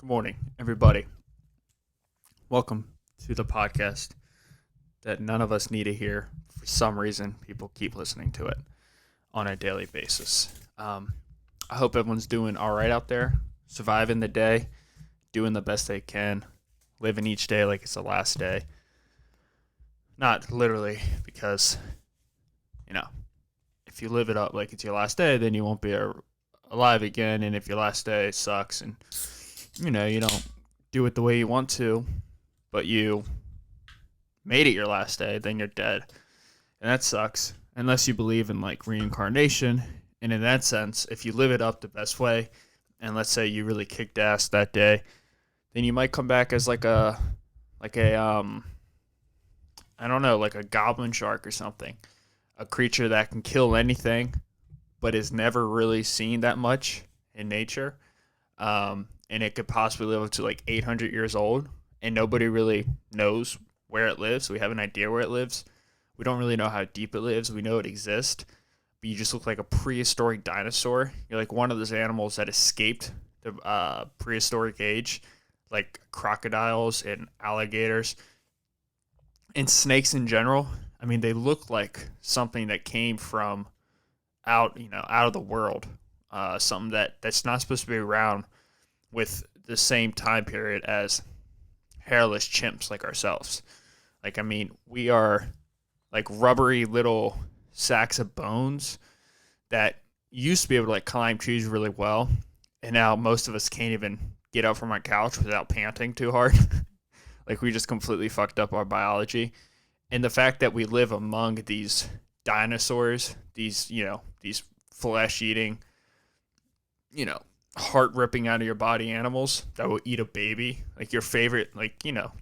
Good morning, everybody. Welcome to the podcast that none of us need to hear. For some reason, people keep listening to it on a daily basis. I hope everyone's doing all right out there, surviving the day, doing the best they can, living each day like it's the last day. Not literally, because, you know, if you live it up like it's your last day, then you won't be alive again. And if your last day sucks and, you don't do it the way you want to, but you made it your last day, then you're dead. And that sucks. Unless you believe in like reincarnation. And in that sense, if you live it up the best way, and let's say you really kicked ass that day, then you might come back as like a I don't know, like a goblin shark or something. A creature that can kill anything, but is never really seen that much in nature. And it could possibly live up to like 800 years old, and nobody really knows where it lives. We have an idea where it lives. We don't really know how deep it lives. We know it exists, but you just look like a prehistoric dinosaur. You're like one of those animals that escaped the prehistoric age, like crocodiles and alligators and snakes in general. I mean, they look like something that came from out of the world. Something that's not supposed to be around with the same time period as hairless chimps like ourselves. Like, I mean, we are like rubbery little sacks of bones that used to be able to like climb trees really well, and now most of us can't even get up from our couch without panting too hard. Like, we just completely fucked up our biology. And the fact that we live among these dinosaurs, these flesh eating, heart ripping out of your body animals that will eat a baby, like your favorite,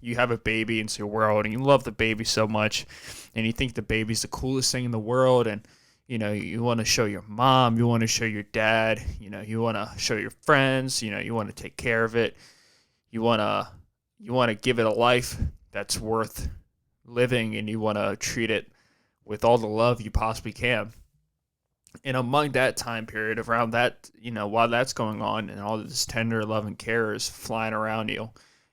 you have a baby into your world and you love the baby so much and you think the baby's the coolest thing in the world, and you want to show your mom, you want to show your dad, you want to show your friends, you want to take care of it, you want to give it a life that's worth living, and you want to treat it with all the love you possibly can. And among that time period, around that, while that's going on and all this tender love and care is flying around you,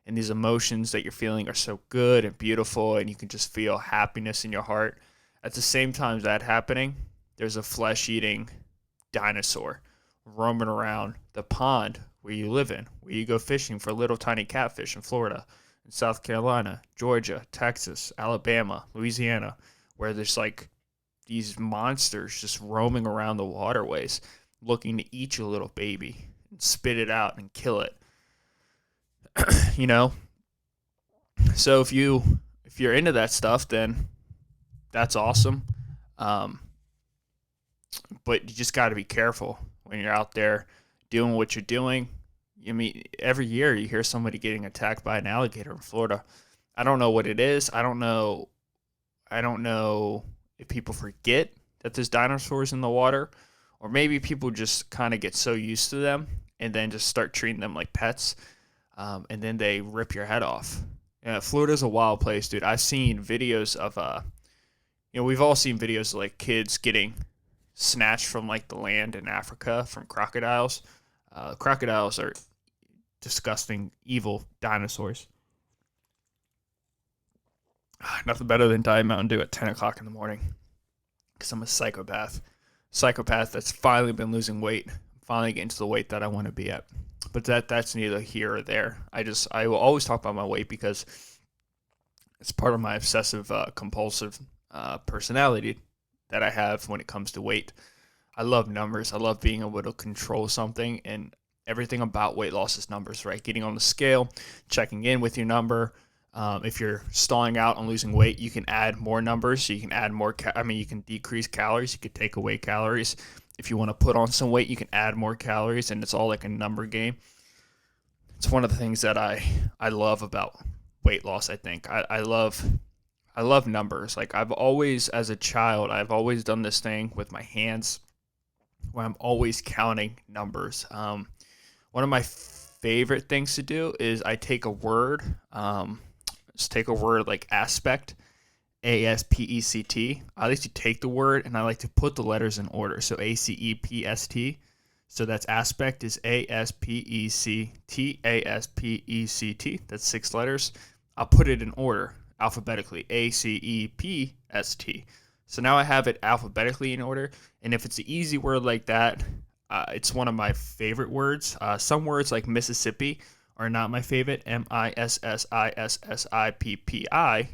and these emotions that you're feeling are so good and beautiful, and you can just feel happiness in your heart. At the same time as that happening, there's a flesh-eating dinosaur roaming around the pond where you live in, where you go fishing for little tiny catfish in Florida, in South Carolina, Georgia, Texas, Alabama, Louisiana, where there's like these monsters just roaming around the waterways looking to eat your little baby and spit it out and kill it. So if you're into that stuff, then that's awesome. But you just got to be careful when you're out there doing what you're doing. I mean, every year you hear somebody getting attacked by an alligator in Florida. I don't know what it is. I don't know if people forget that there's dinosaurs in the water, or maybe people just kind of get so used to them and then just start treating them like pets, and then they rip your head off. Yeah, Florida's a wild place, dude. I've seen videos of, we've all seen videos of like kids getting snatched from like the land in Africa from crocodiles. Crocodiles are disgusting, evil dinosaurs. Nothing better than Diet Mountain Dew at 10 o'clock in the morning, because I'm a psychopath. Psychopath that's finally been losing weight. Finally getting to the weight that I want to be at. But that's neither here or there. I will always talk about my weight because it's part of my obsessive compulsive personality that I have when it comes to weight. I love numbers. I love being able to control something, and everything about weight loss is numbers, right? Getting on the scale, checking in with your number. If you're stalling out on losing weight, you can add more numbers. So you can add more. You can decrease calories. You could take away calories. If you want to put on some weight, you can add more calories, and it's all like a number game. It's one of the things that I love about weight loss. I think I love numbers. Like, I've always, as a child, I've always done this thing with my hands where I'm always counting numbers. One of my favorite things to do is I take a word. Just take a word like aspect, ASPECT. I like to take the word and I like to put the letters in order. So ACEPST. So that's aspect is ASPECT, ASPECT. That's 6 letters. I'll put it in order alphabetically, ACEPST. So now I have it alphabetically in order. And if it's an easy word like that, it's one of my favorite words. Some words like Mississippi are not my favorite. Mississippi.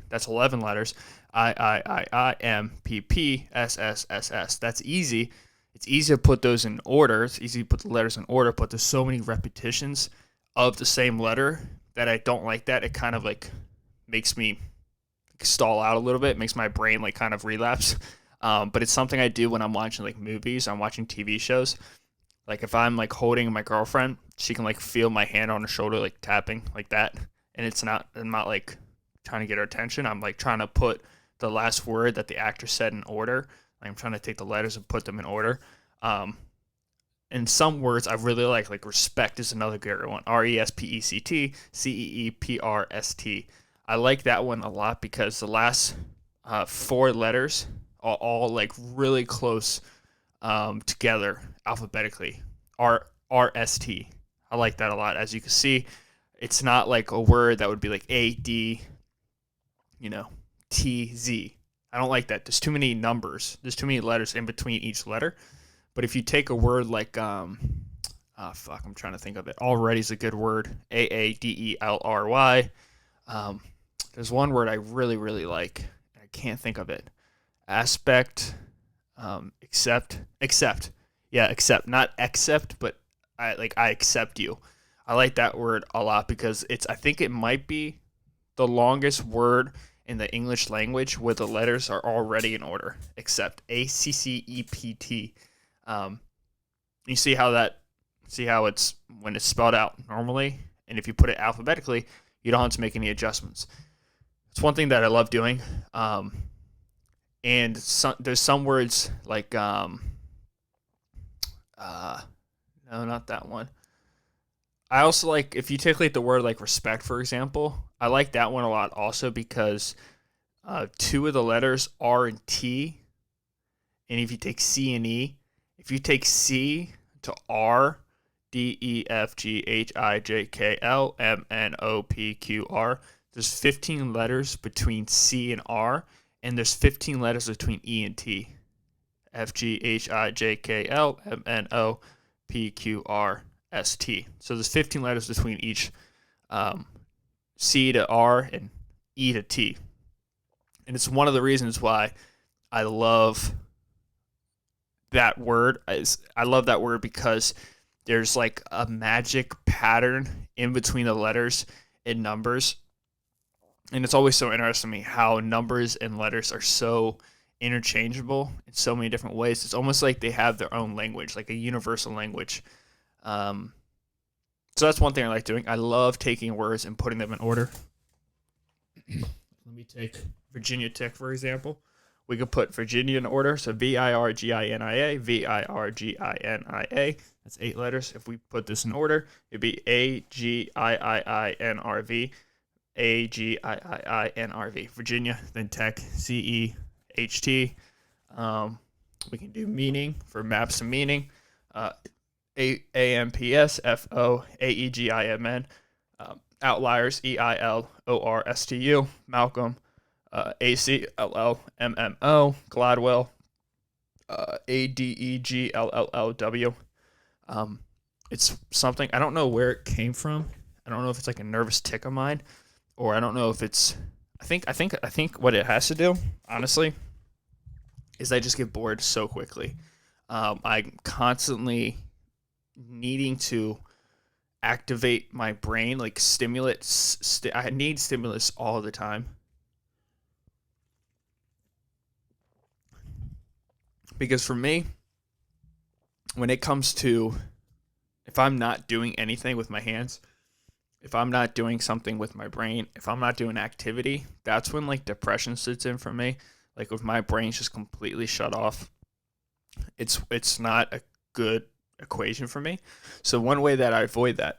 That's 11 letters. Iimpsss. That's easy. It's easy to put those in order. It's easy to put the letters in order, but there's so many repetitions of the same letter that I don't like that. It kind of like makes me stall out a little bit. It makes my brain like kind of relapse. But it's something I do when I'm watching like movies. I'm watching TV shows. Like if I'm like holding my girlfriend, she can like feel my hand on her shoulder, like tapping like that. And I'm not like trying to get her attention. I'm like trying to put the last word that the actor said in order. I'm trying to take the letters and put them in order. And some words I really like respect is another good one. RESPECT, CEEPRST. I like that one a lot because the last 4 letters are all like really close together alphabetically. RST. I like that a lot. As you can see, it's not like a word that would be like AD, TZ. I don't like that. There's too many numbers. There's too many letters in between each letter. But if you take a word like, I'm trying to think of it. Already is a good word. AADELRY. There's one word I really, really like. I can't think of it. Aspect, accept. Yeah, accept. Not accept, but I accept you. I like that word a lot because I think it might be the longest word in the English language where the letters are already in order. Accept. ACCEPT. You see how it's when it's spelled out normally, and if you put it alphabetically, you don't have to make any adjustments. It's one thing that I love doing. And there's some words like no, not that one. I also like if you take like the word like respect, for example. I like that one a lot also because 2 of the letters R and T, and if you take C and E, if you take C to R, D, E, F, G, H, I, J, K, L, M, N, O, P, Q, R, there's 15 letters between C and R, and there's 15 letters between E and T. F, G, H, I, J, K, L, M, N, O, P, Q, R, S, T. So there's 15 letters between each C to R and E to T. And it's one of the reasons why I love that word. I love that word because there's like a magic pattern in between the letters and numbers. And it's always so interesting to me how numbers and letters are so interchangeable in so many different ways. It's almost like they have their own language, like a universal language. So that's one thing I like doing. I love taking words and putting them in order. Let me take Virginia Tech, for example. We could put Virginia in order. So VIRGINIA, VIRGINIA. That's 8 letters. If we put this in order, it'd be AGIIINRV, AGIIINRV. Virginia, then Tech, CEHT. We can do meaning for maps and meaning. AMPS, FO, AEGIMN. Outliers, EILORSTU. Malcolm, ACLLMMO. Gladwell, ADEGLLW. It's something, I don't know where it came from. I don't know if it's like a nervous tick of mine, or I don't know if it's, I think what it has to do, honestly, is I just get bored so quickly. I'm constantly needing to activate my brain, like stimulate. I need stimulus all the time. Because for me, when it comes to, if I'm not doing anything with my hands, if I'm not doing something with my brain, if I'm not doing activity, that's when like depression sits in for me. Like if my brain's just completely shut off, it's not a good equation for me. So one way that I avoid that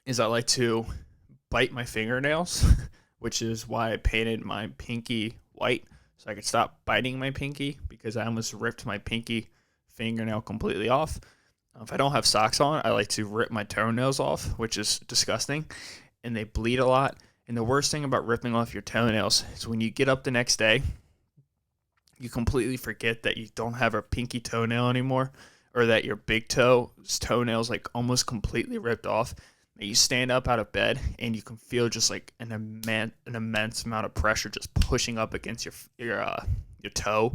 is I like to bite my fingernails, which is why I painted my pinky white so I could stop biting my pinky, because I almost ripped my pinky fingernail completely off. If I don't have socks on, I like to rip my toenails off, which is disgusting, and they bleed a lot. And the worst thing about ripping off your toenails is when you get up the next day, you completely forget that you don't have a pinky toenail anymore, or that your big toenail's like almost completely ripped off. And you stand up out of bed and you can feel just like an immense amount of pressure just pushing up against your toe,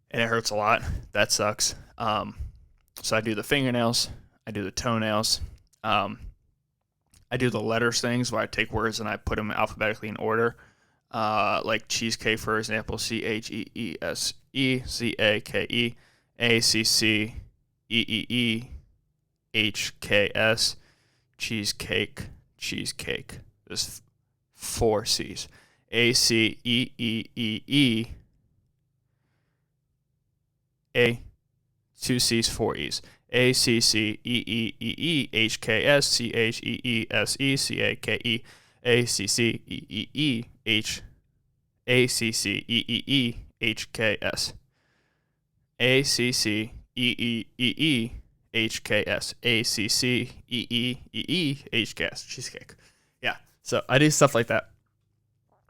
and it hurts a lot. That sucks. So I do the fingernails, I do the toenails, I do the letters things where I take words and I put them alphabetically in order. Like cheesecake, for example, CHEESE, CAKE, ACCEEHKS, cheesecake. There's 4 C's. ACEEE, A, 2 C's, 4 E's. ACCEEHKS, ACCEEHKS, ACCEEHKS, cheesecake. Yeah, so I do stuff like that.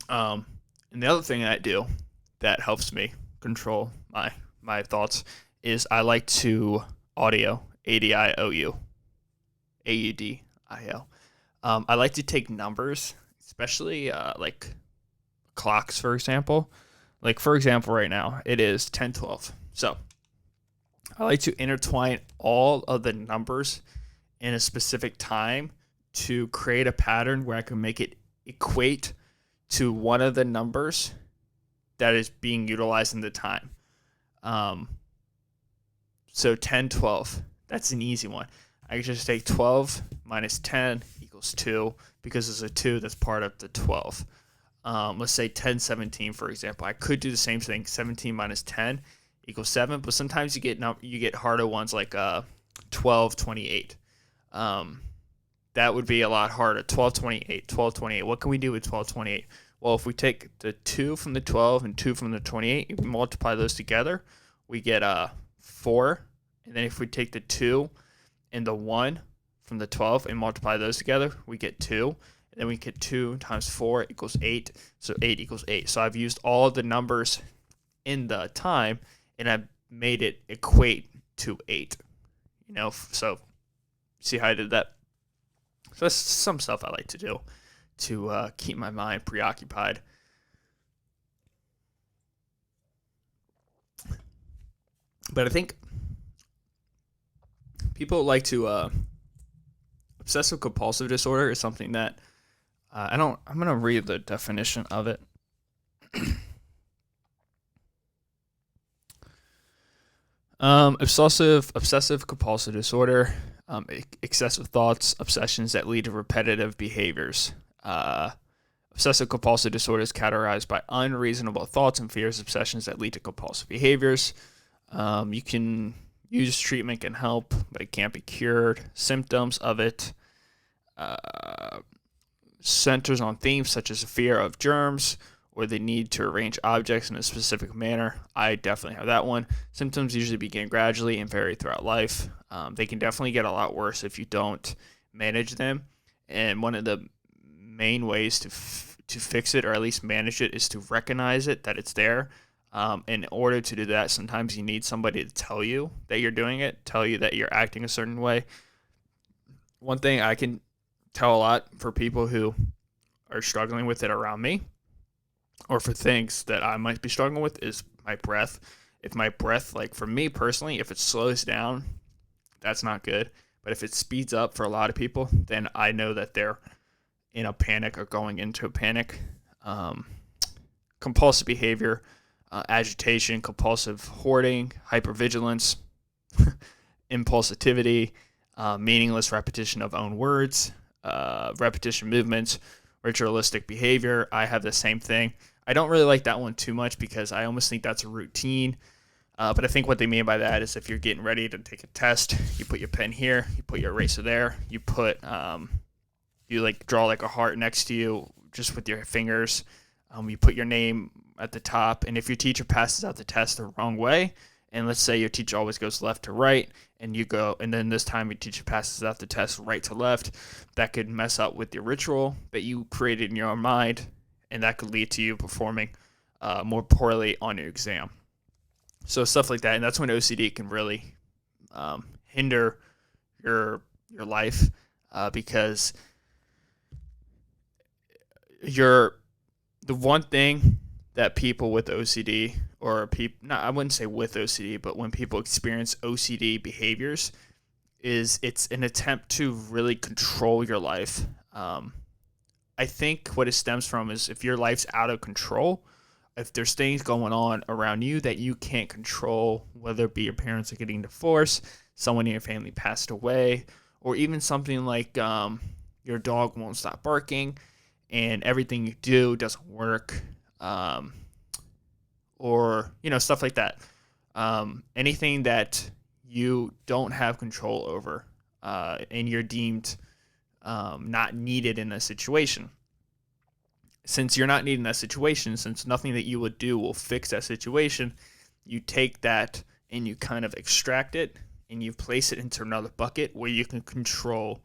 And the other thing I do that helps me control my thoughts is I like to audio, ADIOU, AUDIO. I like to take numbers, especially like clocks, for example. Like, for example, right now, it is 10:12. So I like to intertwine all of the numbers in a specific time to create a pattern where I can make it equate to one of the numbers that is being utilized in the time. So 10:12, that's an easy one. I can just take 12 minus 10 equals 2 because there's a 2 that's part of the 12. Let's say 10:17, for example. I could do the same thing. 17 minus 10 equals 7, but sometimes you get harder ones like 12:28. That would be a lot harder. 12:28, 12:28. What can we do with 12:28? Well, if we take the 2 from the 12 and 2 from the 28, if we multiply those together, we get 4. And then if we take the 2 and the 1 from the 12 and multiply those together, we get 2. And then we get 2 times 4 equals 8. So 8 equals 8. So I've used all of the numbers in the time, and I've made it equate to 8. So see how I did that? So that's some stuff I like to do to keep my mind preoccupied. But I think people like to obsessive compulsive disorder is something that I'm going to read the definition of it. Obsessive compulsive disorder, excessive thoughts, obsessions that lead to repetitive behaviors. Obsessive compulsive disorder is categorized by unreasonable thoughts and fears, obsessions that lead to compulsive behaviors. You can use treatment, can help, but it can't be cured. Symptoms of it centers on themes such as a fear of germs or the need to arrange objects in a specific manner. I definitely have that one. Symptoms usually begin gradually and vary throughout life. They can definitely get a lot worse if you don't manage them. And one of the main ways to fix it, or at least manage it, is to recognize it, that it's there. In order to do that, sometimes you need somebody to tell you that you're doing it, tell you that you're acting a certain way. One thing I can tell a lot for people who are struggling with it around me, or for things that I might be struggling with, is my breath. If my breath, like for me personally, if it slows down, that's not good. But if it speeds up for a lot of people, then I know that they're in a panic or going into a panic. Compulsive behavior, agitation, compulsive hoarding, hypervigilance, impulsivity, meaningless repetition of own words, repetition movements, ritualistic behavior. I have the same thing. I don't really like that one too much because I almost think that's a routine. But I think what they mean by that is if you're getting ready to take a test, you put your pen here, you put your eraser there, you put, you like draw like a heart next to you just with your fingers. You put your name at the top, and if your teacher passes out the test the wrong way and let's say your teacher always goes left to right, and you go, and then this time your teacher passes out the test right to left, that could mess up with your ritual that you created in your own mind, and that could lead to you performing more poorly on your exam. So stuff like that, and that's when OCD can really hinder your life, because you're the one thing that people with OCD, or people, not, I wouldn't say with OCD, but when people experience OCD behaviors, is it's an attempt to really control your life. I think what it stems from is if your life's out of control, if there's things going on around you that you can't control, whether it be your parents are getting divorced, someone in your family passed away, or even something like your dog won't stop barking and everything you do doesn't work, or stuff like that. Anything that you don't have control over, and you're deemed not needed in a situation. Since you're not needed in that situation, since nothing that you would do will fix that situation, you take that and you kind of extract it and you place it into another bucket where you can control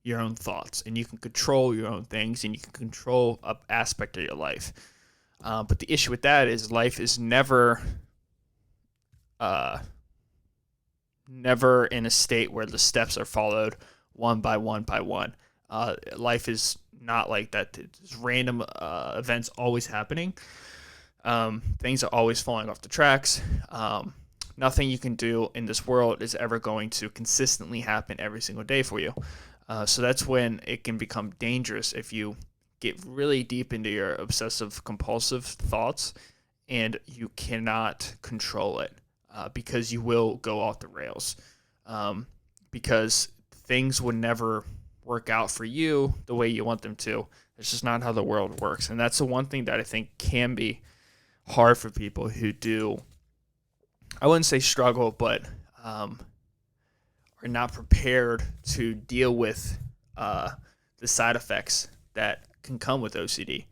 your own thoughts and you can control your own things and you can control an aspect of your life. But the issue with that is life is never in a state where the steps are followed one by one by one. Life is not like that. There's random events always happening. Things are always falling off the tracks. Nothing you can do in this world is ever going to consistently happen every single day for you. So that's when it can become dangerous if you get really deep into your obsessive compulsive thoughts and you cannot control it, because you will go off the rails, because things would never work out for you the way you want them to. It's just not how the world works. And that's the one thing that I think can be hard for people who do, I wouldn't say struggle, but are not prepared to deal with the side effects that can come with OCD.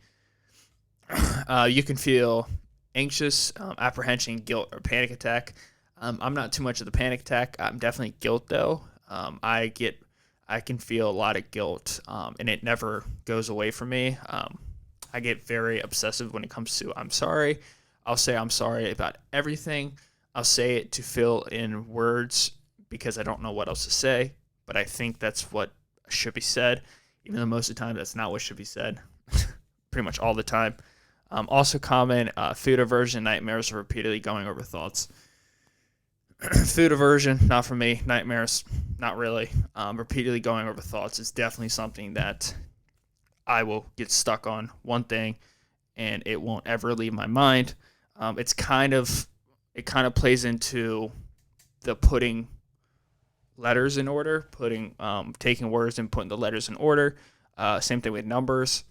You can feel anxious, apprehension, guilt, or panic attack. I'm not too much of the panic attack. I'm definitely guilt though. I can feel a lot of guilt, and it never goes away from me. I get very obsessive when it comes to I'm sorry. I'll say I'm sorry about everything. I'll say it to fill in words because I don't know what else to say, but I think that's what should be said, even though most of the time that's not what should be said, pretty much all the time. Also common, food aversion, nightmares, or repeatedly going over thoughts. Food aversion, not for me. Nightmares, not really. Repeatedly going over thoughts is definitely something that I will get stuck on one thing, and it won't ever leave my mind. It kind of plays into the putting letters in order, taking words and putting the letters in order. Same thing with numbers.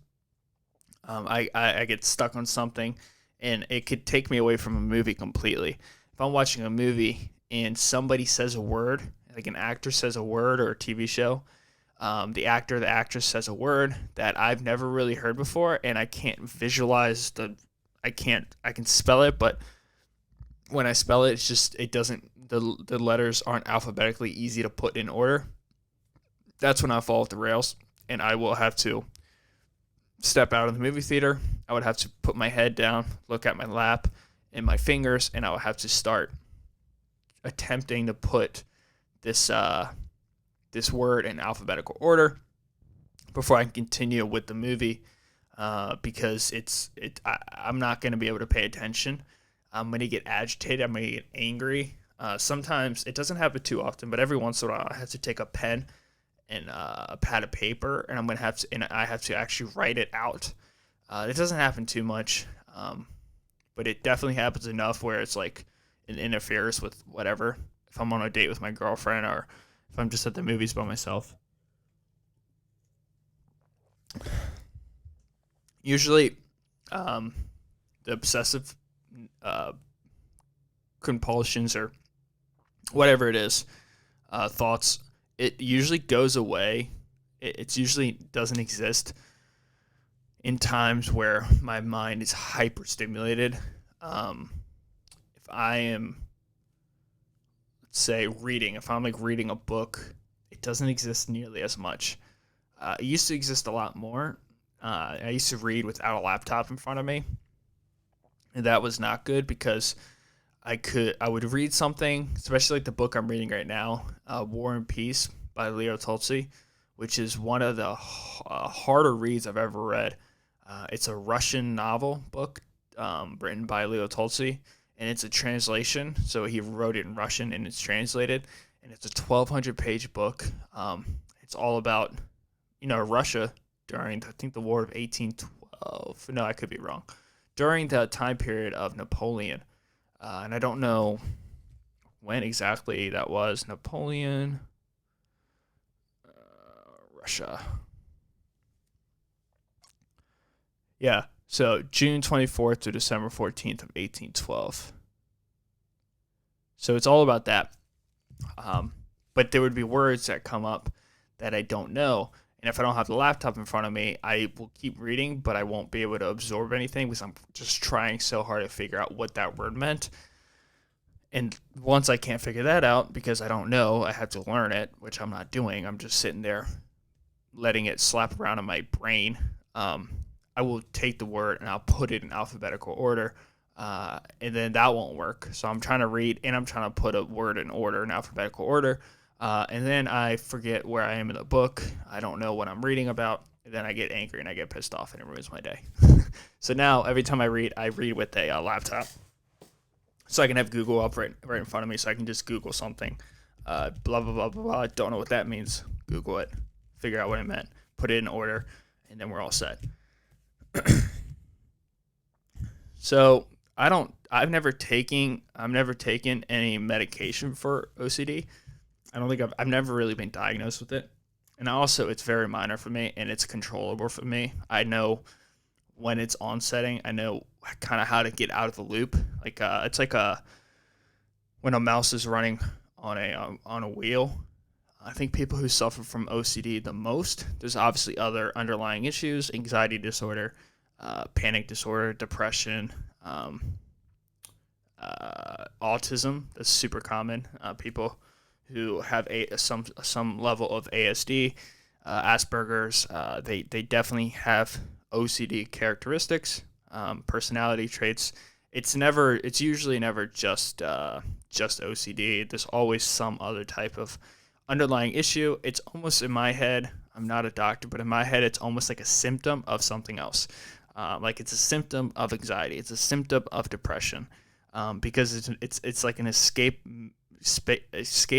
I get stuck on something, and it could take me away from a movie completely. If I'm watching a movie and somebody says a word, like an actor says a word, or a TV show, the actor, the actress says a word that I've never really heard before, and I can't visualize I can spell it, but when I spell it, it doesn't, the letters aren't alphabetically easy to put in order. That's when I fall off the rails, and I will have to step out of the movie theater. I would have to put my head down, look at my lap and my fingers, and I would have to start attempting to put this word in alphabetical order before I can continue with the movie, because I'm not going to be able to pay attention. I'm going to get agitated. I'm going to get angry. Sometimes, it doesn't happen too often, but every once in a while I have to take a pen and a pad of paper, and I have to actually write it out. It doesn't happen too much, but it definitely happens enough where it's like it interferes with whatever. If I'm on a date with my girlfriend, or if I'm just at the movies by myself. Usually, the obsessive compulsions, or whatever it is, thoughts, it usually goes away. It usually doesn't exist in times where my mind is hyper stimulated. If I am say reading, if I'm like reading a book, it doesn't exist nearly as much. It used to exist a lot more. I used to read without a laptop in front of me, and that was not good because I would read something, especially like the book I'm reading right now, War and Peace by Leo Tolstoy, which is one of the harder reads I've ever read. It's a Russian novel book written by Leo Tolstoy, and it's a translation. So he wrote it in Russian, and it's translated, and it's a 1,200 page book. It's all about Russia during I think the War of 1812. No, I could be wrong. During the time period of Napoleon, and I don't know when exactly that was. Napoleon, Russia. Yeah, so June 24th to December 14th of 1812. So it's all about that. But there would be words that come up that I don't know. And if I don't have the laptop in front of me, I will keep reading, but I won't be able to absorb anything because I'm just trying so hard to figure out what that word meant. And once I can't figure that out because I don't know, I have to learn it, which I'm not doing. I'm just sitting there letting it slap around in my brain. I will take the word and I'll put it in alphabetical order, and then that won't work. So I'm trying to read and I'm trying to put a word in order, in alphabetical order, and then I forget where I am in the book. I don't know what I'm reading about, and then I get angry and I get pissed off and it ruins my day. So now every time I read with a laptop. So I can have Google up right in front of me, so I can just Google something. Blah, blah, blah, blah, blah. I don't know what that means. Google it. Figure out what it meant. Put it in order, and then we're all set. So I've never taken any medication for OCD. I don't think I've never really been diagnosed with it. And also, it's very minor for me, and it's controllable for me. I know when it's onsetting. I know kind of how to get out of the loop. Like it's like when a mouse is running on a wheel. I think people who suffer from OCD the most. There's obviously other underlying issues: anxiety disorder, panic disorder, depression, autism. That's super common. People who have some level of ASD, Asperger's. They definitely have OCD characteristics, personality traits. It's usually never just OCD. There's always some other type of underlying issue. It's almost, in my head, I'm not a doctor, but in my head, it's almost like a symptom of something else. Like it's a symptom of anxiety. It's a symptom of depression, because it's like an escape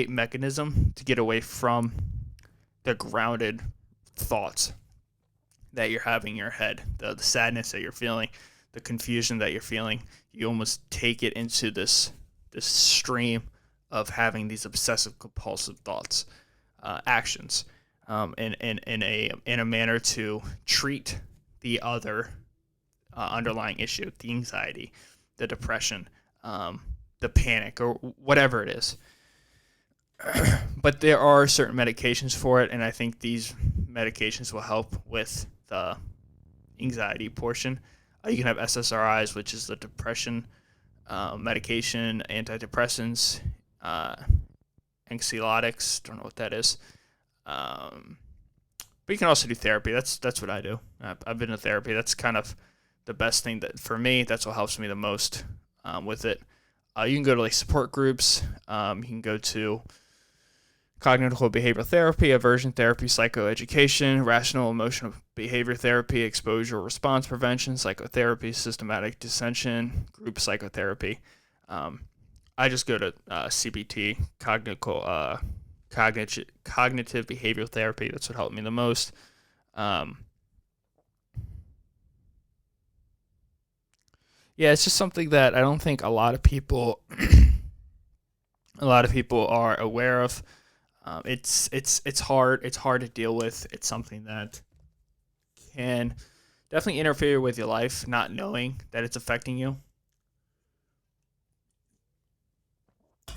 mechanism to get away from the grounded thoughts that you're having in your head, the sadness that you're feeling, the confusion that you're feeling. You almost take it into this stream of having these obsessive compulsive thoughts, actions, in a manner to treat the other underlying issue, the anxiety, the depression, the panic, or whatever it is. But there are certain medications for it, and I think these medications will help with the anxiety portion. You can have SSRIs, which is the depression medication, antidepressants, anxiolytics. Don't know what that is. But you can also do therapy. That's what I do. I've been to therapy. That's kind of the best thing that for me. That's what helps me the most with it. You can go to like support groups. You can go to cognitive behavioral therapy, aversion therapy, psychoeducation, rational emotional behavior therapy, exposure response prevention, psychotherapy, systematic dissension, group psychotherapy. I just go to CBT, cognitive behavioral therapy. That's what helped me the most. Yeah, it's just something that I don't think a lot of people are aware of. It's hard. It's hard to deal with. It's something that can definitely interfere with your life, not knowing that it's affecting you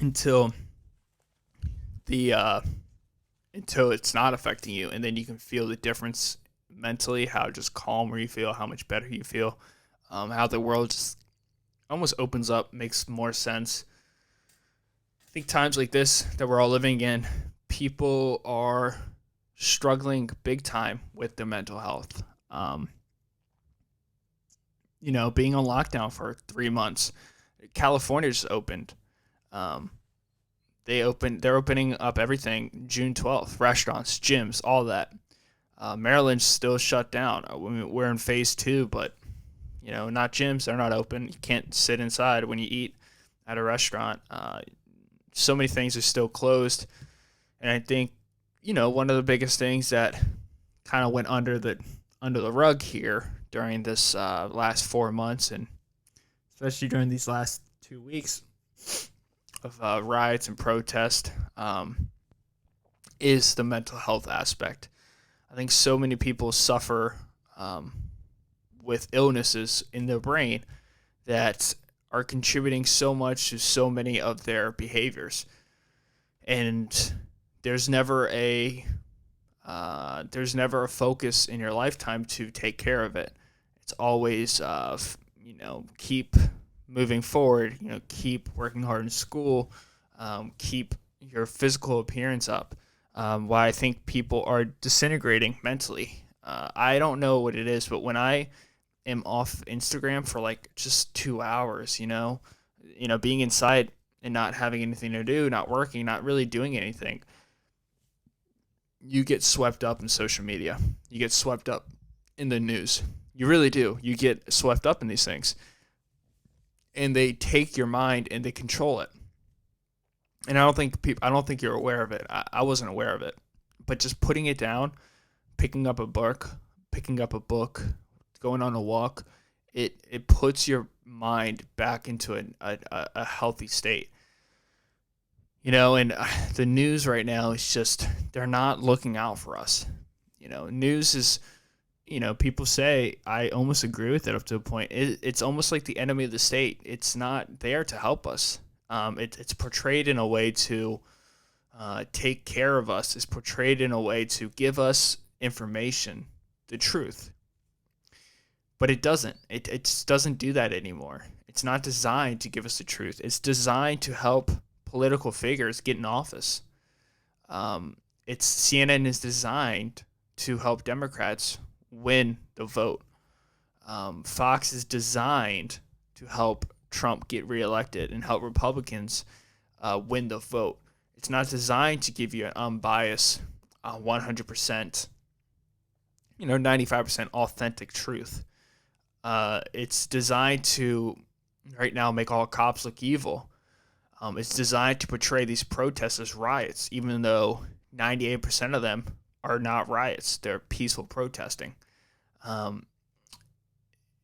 until until it's not affecting you, and then you can feel the difference mentally, how just calmer you feel, how much better you feel, how the world just almost opens up, makes more sense. I think times like this that we're all living in, people are struggling big time with their mental health. Um, being on lockdown for 3 months. California just opened. Um, they're opening up everything June 12th. Restaurants, gyms, all that. Maryland's still shut down. We're in phase 2, but not gyms. They're not open. You can't sit inside when you eat at a restaurant. So many things are still closed, and I think one of the biggest things that kind of went under the rug here during this last 4 months, and especially during these last 2 weeks of riots and protest, is the mental health aspect. I think so many people suffer with illnesses in their brain that are contributing so much to so many of their behaviors, and there's never a focus in your lifetime to take care of it. It's always keep moving forward. Keep working hard in school. Keep your physical appearance up. Why I think people are disintegrating mentally. I don't know what it is, but when I am off Instagram for like just 2 hours, being inside and not having anything to do, not working, not really doing anything, you get swept up in social media. You get swept up in the news. You really do. You get swept up in these things. And they take your mind and they control it. And I don't think you're aware of it. I wasn't aware of it. But just putting it down, picking up a book, going on a walk, it puts your mind back into a healthy state. And the news right now is just, they're not looking out for us. News is, people say, I almost agree with it up to a point. It's almost like the enemy of the state. It's not there to help us. It's portrayed in a way to take care of us. It's portrayed in a way to give us information, the truth. But it doesn't. It doesn't do that anymore. It's not designed to give us the truth. It's designed to help political figures get in office. CNN is designed to help Democrats win the vote. Fox is designed to help Trump get reelected and help Republicans win the vote. It's not designed to give you an unbiased, 100%, 95% authentic truth. It's designed to, right now, make all cops look evil. It's designed to portray these protests as riots, even though 98% of them are not riots. They're peaceful protesting.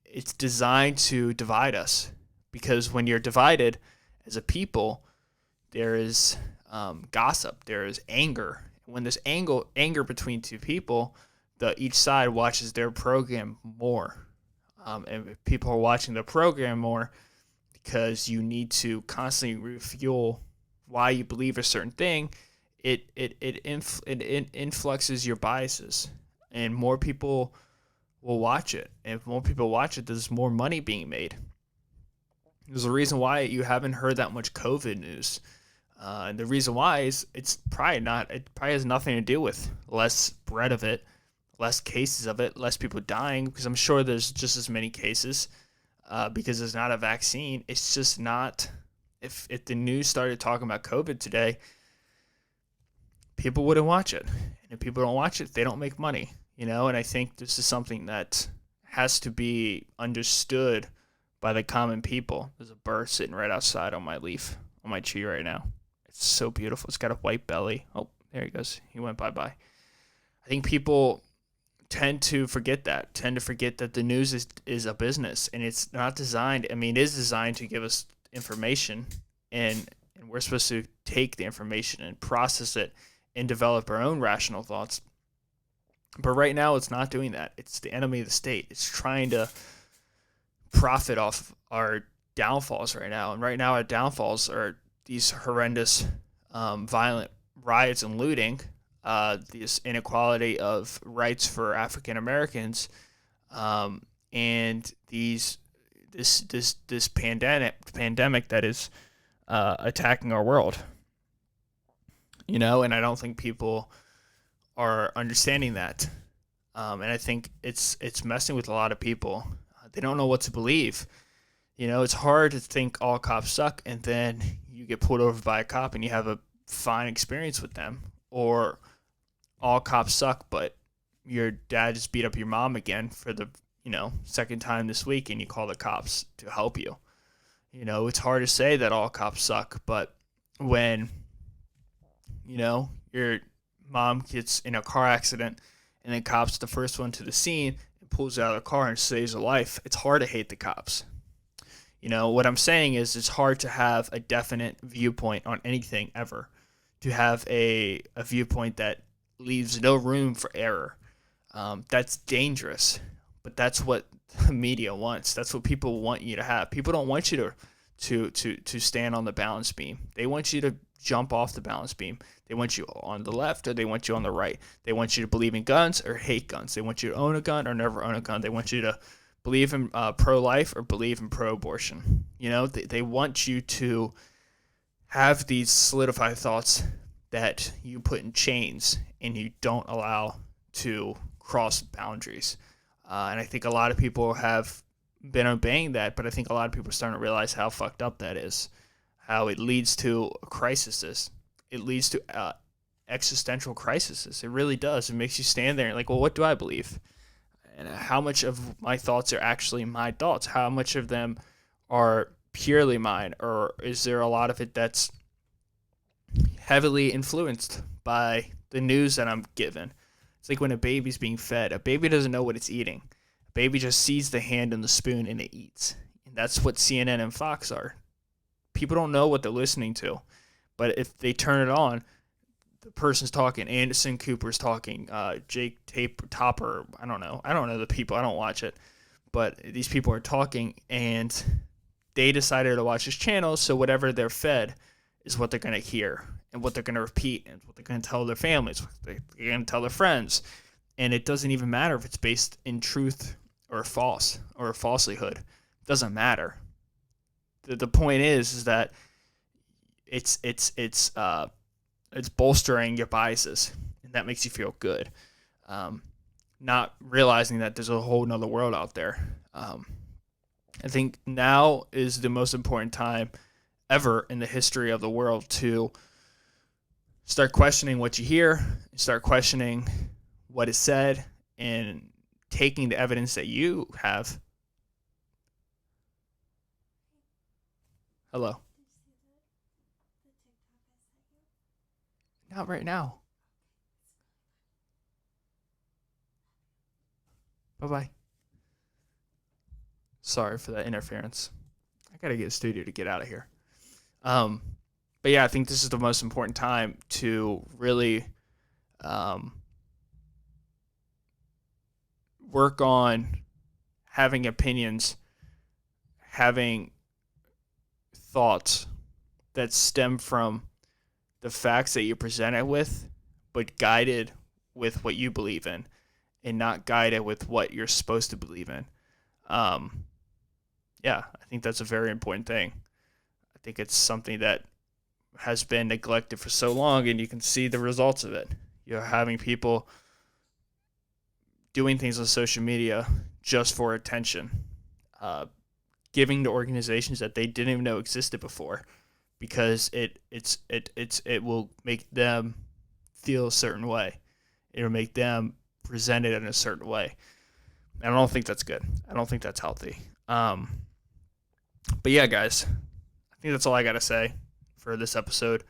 It's designed to divide us, because when you're divided as a people, there is gossip, there is anger. When there's anger between two people, each side watches their program more. And if people are watching the program more, because you need to constantly refuel why you believe a certain thing, it influxes your biases, and more people will watch it. And if more people watch it, there's more money being made. There's a reason why you haven't heard that much COVID news. And the reason why is it probably has nothing to do with less spread of it, less cases of it, less people dying, because I'm sure there's just as many cases. Because there's not a vaccine. It's just not. If the news started talking about COVID today, people wouldn't watch it. And if people don't watch it, they don't make money. And I think this is something that has to be understood by the common people. There's a bird sitting right outside on my leaf, on my tree right now. It's so beautiful. It's got a white belly. Oh, there he goes. He went bye-bye. I think people tend to forget that the news is a business, and it's not designed. It is designed to give us information, and we're supposed to take the information and process it and develop our own rational thoughts. But right now, it's not doing that. It's the enemy of the state. It's trying to profit off our downfalls right now. And right now, our downfalls are these horrendous, violent riots and looting, this inequality of rights for African Americans, and this pandemic that is attacking our world. and I don't think people are understanding that. And I think it's messing with a lot of people. They don't know what to believe. It's hard to think all cops suck and then you get pulled over by a cop and you have a fine experience with them. Or all cops suck, but your dad just beat up your mom again for the, second time this week and you call the cops to help you. It's hard to say that all cops suck, but when, your mom gets in a car accident and then cops the first one to the scene and pulls out of the car and saves a life, it's hard to hate the cops. What I'm saying is it's hard to have a definite viewpoint on anything ever, to have a viewpoint that leaves no room for error. That's dangerous, but that's what the media wants. That's what people want you to have. People don't want you to stand on the balance beam. They want you to jump off the balance beam. They want you on the left or they want you on the right. They want you to believe in guns or hate guns. They want you to own a gun or never own a gun. They want you to believe in pro-life or believe in pro-abortion. They want you to have these solidified thoughts that you put in chains and you don't allow to cross boundaries. And I think a lot of people have been obeying that, but I think a lot of people are starting to realize how fucked up that is, how it leads to crises. It leads to existential crises. It really does. It makes you stand there and like, well, what do I believe? And how much of my thoughts are actually my thoughts? How much of them are purely mine? Or is there a lot of it that's heavily influenced by the news that I'm given? It's like when a baby's being fed. A baby doesn't know what it's eating. A baby just sees the hand and the spoon and it eats. And that's what CNN and Fox are. People don't know what they're listening to. But if they turn it on, the person's talking, Anderson Cooper's talking, Jake Topper, I don't know the people, I don't watch it, but these people are talking and they decided to watch this channel, so whatever they're fed is what they're going to hear and what they're going to repeat and what they're going to tell their families, what they're going to tell their friends. And it doesn't even matter if it's based in truth or false or falsehood. It doesn't matter. The point is that it's bolstering your biases, and that makes you feel good. Not realizing that there's a whole nother world out there. I think now is the most important time ever in the history of the world to start questioning what you hear, start questioning what is said, and taking the evidence that you have. Hello. Not right now. Bye-bye. Sorry for that interference. I gotta get a studio to get out of here. But yeah, I think this is the most important time to really work on having opinions, having thoughts that stem from the facts that you're presented with, but guided with what you believe in and not guided with what you're supposed to believe in. Yeah, I think that's a very important thing. I think it's something that has been neglected for so long, and you can see the results of it. You're having people doing things on social media just for attention, giving to organizations that they didn't even know existed before, because it will make them feel a certain way. It'll make them present it in a certain way. And I don't think that's good. I don't think that's healthy. But yeah, guys, I think that's all I got to say for this episode.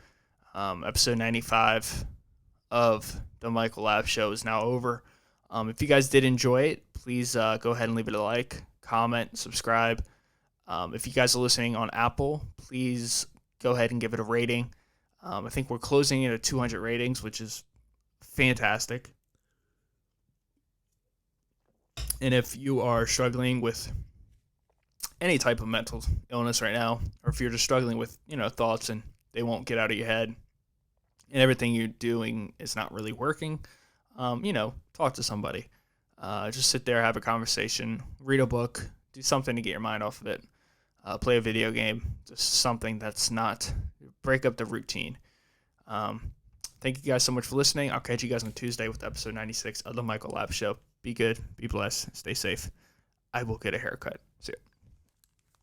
Episode 95 of the Michael Lab Show is now over. If you guys did enjoy it, please go ahead and leave it a like, comment, subscribe. If you guys are listening on Apple, please go ahead and give it a rating. I think we're closing in at 200 ratings, which is fantastic. And if you are struggling with any type of mental illness right now, or if you're just struggling with, thoughts and they won't get out of your head and everything you're doing is not really working, talk to somebody. Just sit there, have a conversation, read a book, do something to get your mind off of it. Play a video game, just something that's not, break up the routine. Thank you guys so much for listening. I'll catch you guys on Tuesday with episode 96 of the Michael Lab Show. Be good, be blessed, stay safe. I will get a haircut. See ya.